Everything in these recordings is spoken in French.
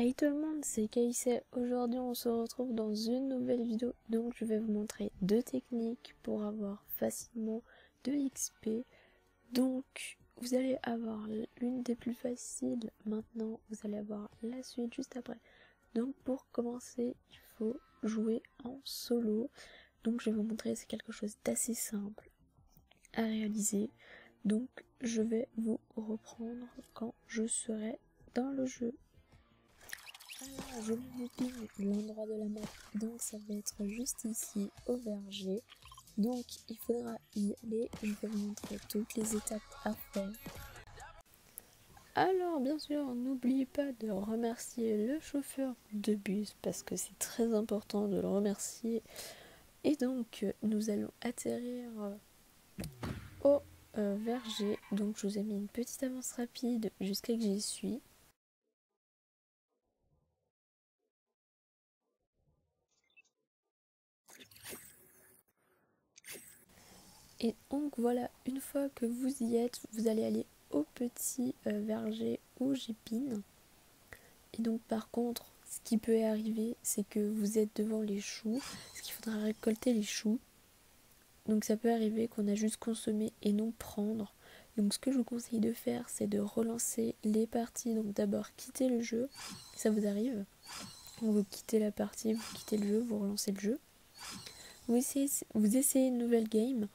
Hey tout le monde, c'est Kaïsé. Aujourd'hui on se retrouve dans une nouvelle vidéo. Donc je vais vous montrer deux techniques pour avoir facilement de l'XP. Donc vous allez avoir l'une des plus faciles maintenant, vous allez avoir la suite juste après. Donc pour commencer, il faut jouer en solo. Donc je vais vous montrer, c'est quelque chose d'assez simple à réaliser. Donc je vais vous reprendre quand je serai dans le jeu. Alors, je vous ping l'endroit de la map, donc ça va être juste ici au verger. Donc il faudra y aller, je vais vous montrer toutes les étapes à faire. Alors bien sûr, n'oubliez pas de remercier le chauffeur de bus parce que c'est très important de le remercier. Et donc nous allons atterrir au verger. Donc je vous ai mis une petite avance rapide jusqu'à que j'y suis. Et donc voilà, une fois que vous y êtes, vous allez aller au petit verger où j'épine. Et donc par contre, ce qui peut arriver, c'est que vous êtes devant les choux, parce qu'il faudra récolter les choux. Donc ça peut arriver qu'on a juste consommé et non prendre. Donc ce que je vous conseille de faire, c'est de relancer les parties. Donc d'abord quitter le jeu, ça vous arrive. Donc vous quittez la partie, vous quittez le jeu, vous relancez le jeu. Vous essayez une nouvelle game.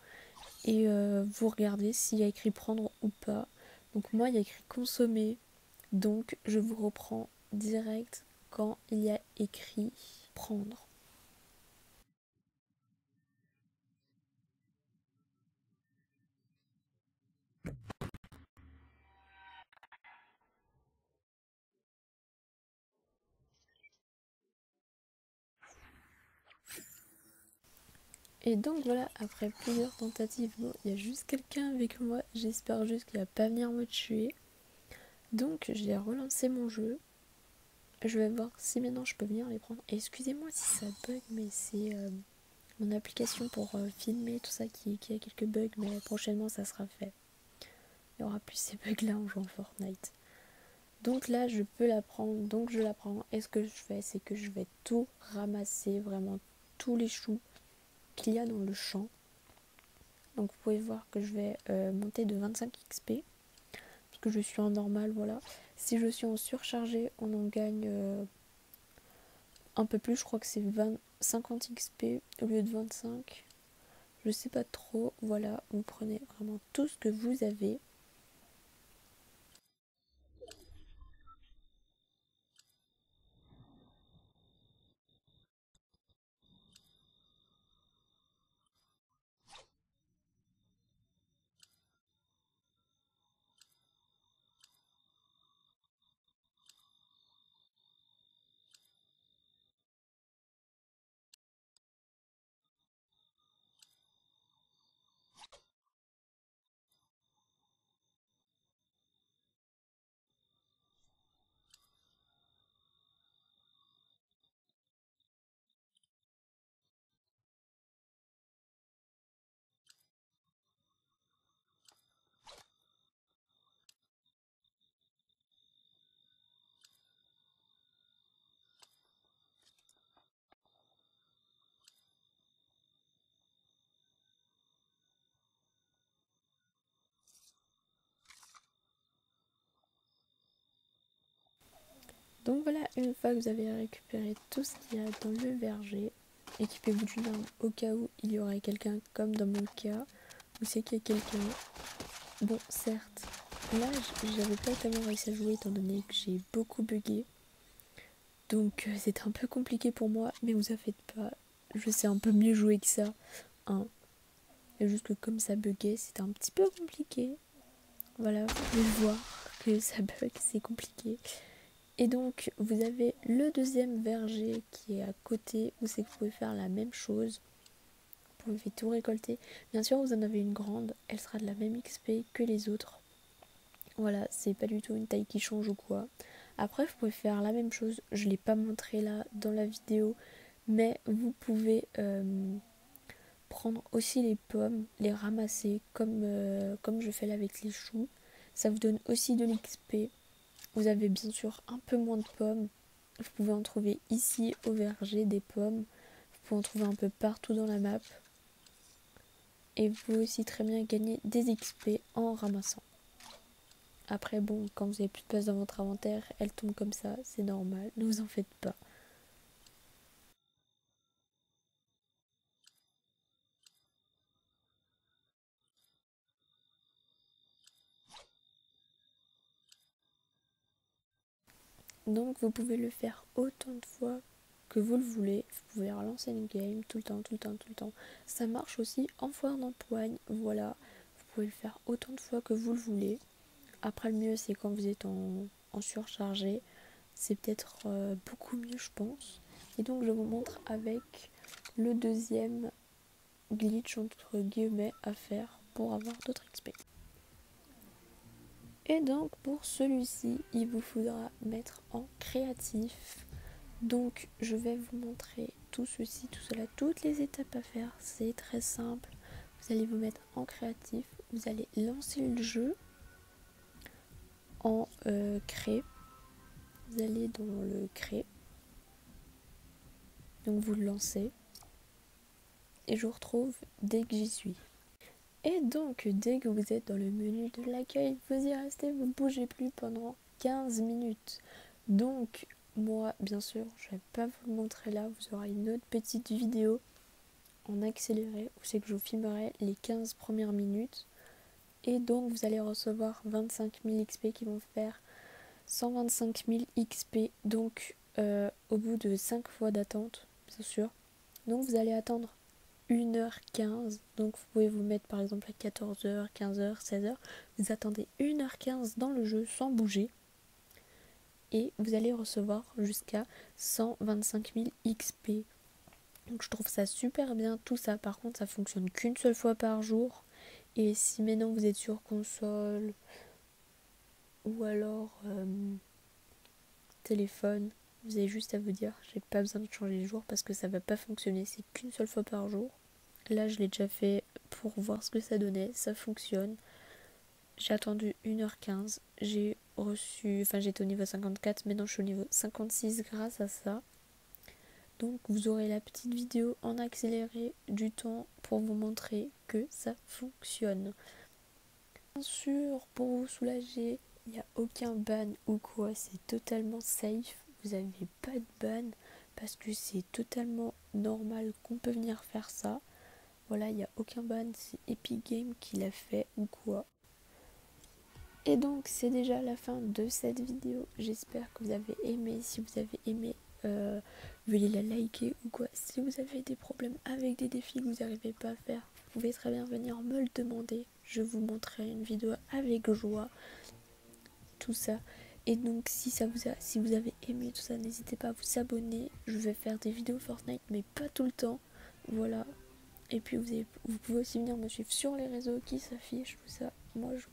Et vous regardez s'il y a écrit prendre ou pas. Donc moi il y a écrit consommer, donc je vous reprends direct quand il y a écrit prendre. Et donc voilà, après plusieurs tentatives, bon, il y a juste quelqu'un avec moi, j'espère juste qu'il va pas venir me tuer. Donc j'ai relancé mon jeu. Je vais voir si maintenant je peux venir les prendre. Et excusez-moi si ça bug, mais c'est mon application pour filmer tout ça qui a quelques bugs, mais prochainement ça sera fait. Il n'y aura plus ces bugs là en jouant Fortnite. Donc là je peux la prendre, donc je la prends. Et ce que je fais, c'est que je vais tout ramasser, vraiment tous les choux qu'il y a dans le champ. Donc vous pouvez voir que je vais monter de 25 XP, parce que je suis en normal, voilà. Si je suis en surchargé, on en gagne un peu plus, je crois que c'est 50 XP au lieu de 25. Je sais pas trop, voilà, vous prenez vraiment tout ce que vous avez. Donc voilà, une fois que vous avez récupéré tout ce qu'il y a dans le verger, équipez-vous d'une arme au cas où il y aurait quelqu'un, comme dans mon cas, où c'est qu'il y a quelqu'un. Bon, certes, là j'avais pas tellement réussi à jouer étant donné que j'ai beaucoup bugué. Donc c'était un peu compliqué pour moi, mais vous en faites pas, je sais un peu mieux jouer que ça. Hein. Et juste que comme ça buguait, c'était un petit peu compliqué. Voilà, vous pouvez voir que ça bug, c'est compliqué. Et donc vous avez le deuxième verger qui est à côté où c'est que vous pouvez faire la même chose. Vous pouvez tout récolter. Bien sûr vous en avez une grande, elle sera de la même XP que les autres. Voilà, c'est pas du tout une taille qui change ou quoi. Après vous pouvez faire la même chose, je ne l'ai pas montré là dans la vidéo, mais vous pouvez prendre aussi les pommes, les ramasser comme je fais là avec les choux. Ça vous donne aussi de l'XP. Vous avez bien sûr un peu moins de pommes, Vous pouvez en trouver ici au verger, des pommes. Vous pouvez en trouver un peu partout dans la map. Et vous pouvez aussi très bien gagner des XP en ramassant. Après bon, quand vous avez plus de place dans votre inventaire, elles tombent comme ça, c'est normal, ne vous en faites pas. Donc vous pouvez le faire autant de fois que vous le voulez. Vous pouvez relancer une game tout le temps, tout le temps, tout le temps. Ça marche aussi en foire d'empoigne, voilà. Vous pouvez le faire autant de fois que vous le voulez. Après le mieux c'est quand vous êtes en surchargé. C'est peut-être beaucoup mieux je pense. Et donc je vous montre avec le deuxième glitch entre guillemets à faire pour avoir d'autres XP. Et donc pour celui-ci, il vous faudra mettre en créatif. Donc je vais vous montrer tout ceci, tout cela, toutes les étapes à faire. C'est très simple. Vous allez vous mettre en créatif. Vous allez lancer le jeu en crée. Vous allez dans le crée. Donc vous le lancez. Et je vous retrouve dès que j'y suis. Et donc dès que vous êtes dans le menu de l'accueil, vous y restez, vous ne bougez plus pendant 15 minutes. Donc moi bien sûr je vais pas vous le montrer là, vous aurez une autre petite vidéo en accéléré où c'est que je vous filmerai les 15 premières minutes. Et donc vous allez recevoir 25 000 XP qui vont faire 125 000 XP donc au bout de 5 fois d'attente bien sûr. Donc vous allez attendre 1h15, donc vous pouvez vous mettre par exemple à 14h, 15h, 16h, vous attendez 1h15 dans le jeu sans bouger et vous allez recevoir jusqu'à 125 000 XP. Donc je trouve ça super bien, tout ça par contre ça fonctionne qu'une seule fois par jour. Et si maintenant vous êtes sur console ou alors téléphone, vous avez juste à vous dire j'ai pas besoin de changer les jours parce que ça va pas fonctionner, c'est qu'une seule fois par jour. Là je l'ai déjà fait pour voir ce que ça donnait, ça fonctionne. J'ai attendu 1h15, j'ai reçu, enfin j'étais au niveau 54, maintenant je suis au niveau 56 grâce à ça. Donc vous aurez la petite vidéo en accéléré du temps pour vous montrer que ça fonctionne. Bien sûr, pour vous soulager, il n'y a aucun ban ou quoi, c'est totalement safe. Vous n'avez pas de ban parce que c'est totalement normal qu'on peut venir faire ça. Voilà, il n'y a aucun ban, c'est Epic Games qui l'a fait ou quoi. Et donc c'est déjà la fin de cette vidéo. J'espère que vous avez aimé. Si vous avez aimé, veuillez la liker ou quoi. Si vous avez des problèmes avec des défis que vous n'arrivez pas à faire, vous pouvez très bien venir me le demander. Je vous montrerai une vidéo avec joie. Tout ça. Et donc si vous avez aimé tout ça, n'hésitez pas à vous abonner. Je vais faire des vidéos Fortnite mais pas tout le temps. Voilà. Et puis vous pouvez aussi venir me suivre sur les réseaux qui s'affichent, tout ça. Moi je